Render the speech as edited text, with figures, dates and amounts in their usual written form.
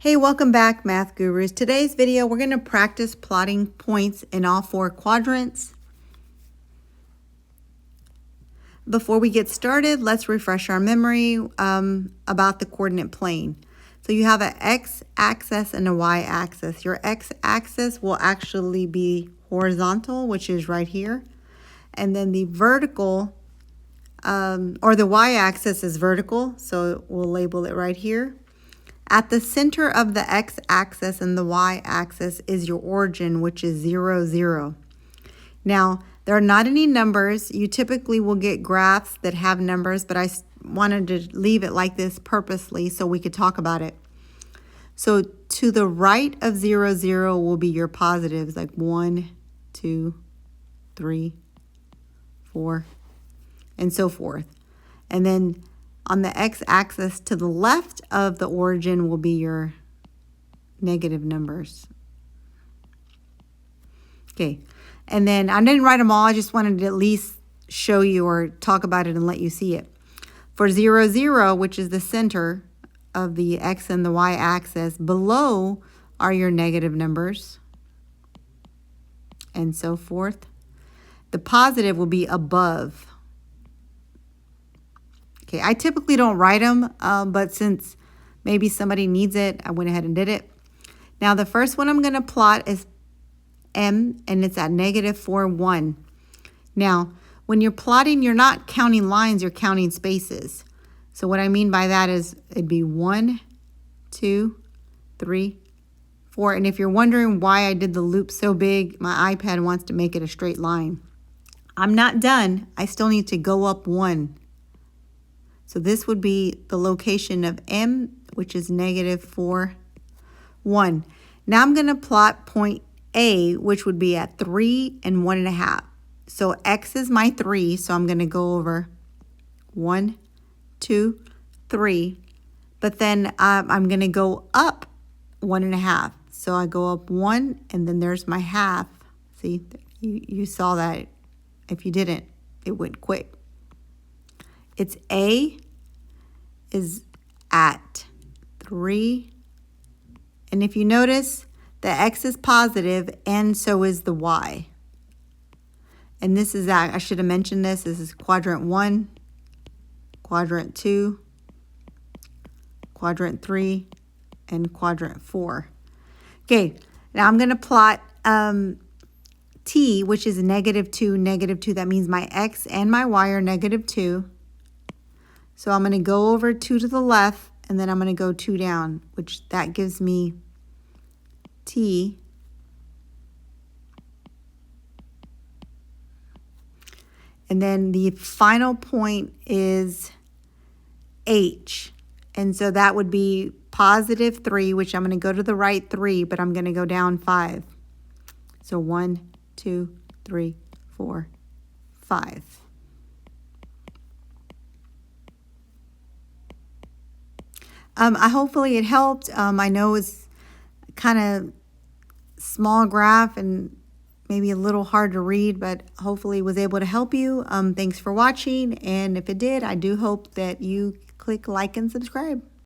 Hey, welcome back, Math Gurus. Today's video, we're going to practice plotting points in all four quadrants. Before we get started, let's refresh our memory about the coordinate plane. So you have an x-axis and a y-axis. Your x-axis will actually be horizontal, which is right here. And then the vertical, or the y-axis is vertical, so we'll label it right here. At the center of the x-axis and the y-axis is your origin, which is 0, 0. Now, there are not any numbers. You typically will get graphs that have numbers, but I wanted to leave it like this purposely so we could talk about it. So to the right of 0, 0 will be your positives, like 1, 2, 3, 4, and so forth. And then on the x-axis to the left of the origin will be your negative numbers. Okay, and then I didn't write them all. I just wanted to at least show you or talk about it and let you see it. For 0, 0, which is the center of the x and the y-axis, below are your negative numbers and so forth. The positive will be above. Okay, I typically don't write them, but since maybe somebody needs it, I went ahead and did it. Now, the first one I'm going to plot is M, and it's at -4, 1. Now, when you're plotting, you're not counting lines, you're counting spaces. So what I mean by that is it'd be 1, 2, 3, 4. And if you're wondering why I did the loop so big, my iPad wants to make it a straight line. I'm not done. I still need to go up 1. So this would be the location of M, which is -4, 1. Now I'm going to plot point A, which would be at 3 and 1.5. So X is my 3, so I'm going to go over 1, 2, 3. But then I'm going to go up 1.5. So I go up 1, and then there's my half. See, you saw that. If you didn't, it went quick. It's A is at 3. And if you notice, the X is positive and so is the Y. And this is that, I should have mentioned this. This is quadrant 1, quadrant 2, quadrant 3, and quadrant 4. Okay, now I'm going to plot T, which is -2, -2. That means my X and my Y are -2. So I'm going to go over 2 to the left, and then I'm going to go 2 down, which that gives me T. And then the final point is H. And so that would be +3, which I'm going to go to the right 3, but I'm going to go down 5. So 1, 2, 3, 4, 5. Hopefully it helped. I know it's kind of small graph and maybe a little hard to read, but hopefully was able to help you. Thanks for watching. And if it did, I do hope that you click like and subscribe.